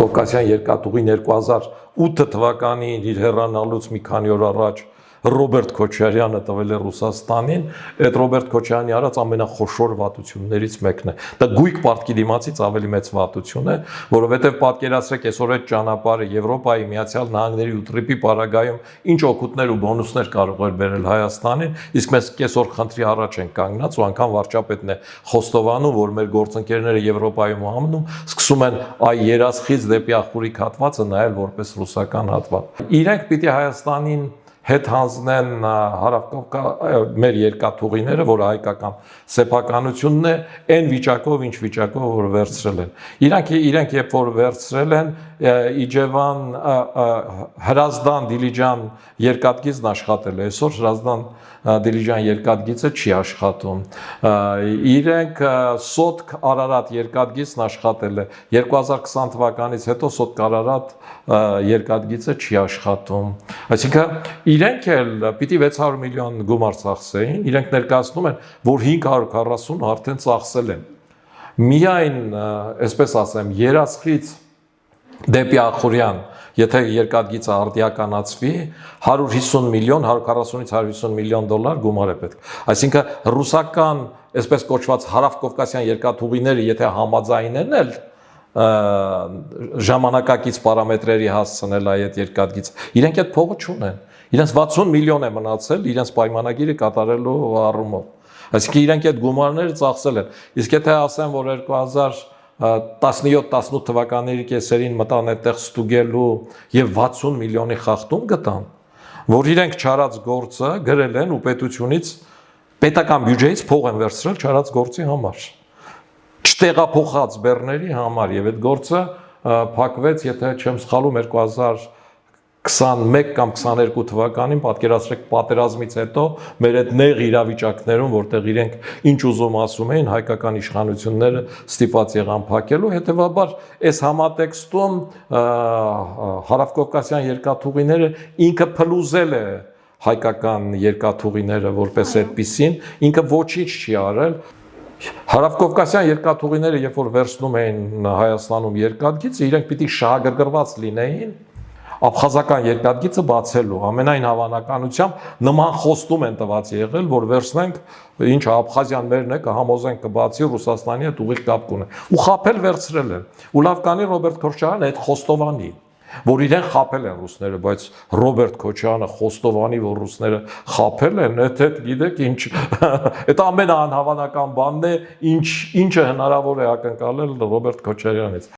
Հարավկովկասյան երկաթուղին 2008 թվականին իր հեռանալուց մի քանի օր առաջ Ռոբերտ Քոչարյանը տվել է Ռուսաստանին, այդ Ռոբերտ Քոչարյանի արած ամենախոշոր վատություններից մեկն է։ Դա գույք պարտքի դիմացից ավելի մեծ վատություն է, որովհետև պատկերացրեք այսօր այդ ճանապարհը Եվրոպայի, Միացյալ Նահանգների ու ՏՌԻՊ-ի պարագայում ինչ օգուտներ ու բոնուսներ կարող էր բերել Հայաստանին, իսկ մենք կեսօր խնդրի առաջ ենք կանգնած ու անգամ վարչապետն է խոստովանում, որ մեր գործընկերները Եվրոպայում ու ԱՄՆ-ում սկսում են այ երասխից դեպի աղբուրիկ հատվածը նայել որպես ռուսական հատված։ Իրենք պիտի Հայաստանին հետ հանձնեն մեր երկաթուղիները, որը հայկական սեփականությունն է, այն վիճակով, ինչ վիճակով որ վերցրել են։ Իրենք երբ որ վերցրել են, Իջևան Հրազդան Դիլիջան երկաթգիծն աշխատել է, այսօր Հրազդան Դիլիջան երկաթգիծը չի աշխատում։ Իրենք Սոտք Արարատ երկաթգիծն աշխատել է, 2020 թվականից հետո Սոտք Արարատ երկաթգիծը չի աշխատում։ Այսինքն իրենք էլ պիտի 600 միլիոն գումար ծախսեին, իրենք ներկայացնում են, որ 540 արդեն ծախսել են։ Միայն, այսպես ասեմ, երասխից դեպի Ախուրյան, եթե երկաթգիծը արդիականացվի, 150 միլիոն, 140-ից 150 միլիոն դոլար գումար է պետք։ Այսինքն ռուսական, այսպես կոչված Հարավկովկասյան երկաթուղիները, եթե համաձայնեն էլ ժամանակակից պարամետրերի հասցնել այդ երկաթգիծը, իրենք այդ փողը չունեն։ Իրենց 60 միլիոն է մնացել իրենց պայմանագիրը կատարելու առումով։ Այսինքն իրենք այդ գումարները ծախսել են։ Իսկ եթե ասեմ, որ 2017-18 թվականների կեսերին մտան այդտեղ ստուգելու եւ 60 միլիոնի խախտում գտան, որ իրենք չարած գործը գրել են ու պետությունից պետական բյուջեից փող են վերցրել չարած գործի համար։ Չտեղափոխած բեռների համար եւ այդ գործը փակվեց, եթե չեմ սխալվում 2021 կամ 22 թվականին, պատկերացրեք պատերազմից հետո մեր այդ նեղ իրավիճակներում, որտեղ իրենք ինչ ուզում ասում էին, հայկական իշխանությունները ստիպված եղան փակելու, հետեւաբար այս համատեքստում Հարավկովկասյան երկաթուղիները ինքը փլուզել է հայկական երկաթուղիները որպես այդպիսին, ինքը ոչինչ չի արել։ Հարավկովկասյան երկաթուղիները, երբ որ վերցնում էին Հայաստանում երկաթգիծը, իրենք պիտի շահագրգռված լինեին աբխազական երկաթգիծը բացելու, ամենայն հավանականությամբ նման խոստում են տված եղել, որ վերցնենք, ինչ Աբխազիան մերն է, կհամոզենք կբացի Ռուսաստանի հետ ուղիղ կապ կունենա։ Ու խաբել վերցրել են։ Ու լավ կանի Ռոբերտ Քոչարյանը այդ խոստովանի, որ իրեն խաբել են ռուսները, բայց Ռոբերտ Քոչարյանը խոստովանի, որ ռուսները խաբել են, այդ գիտեք ինչ, այդ ամենաանհավանական բանն է, ինչը հնարավոր է ակնկալել Ռոբերտ Քոչարյանից։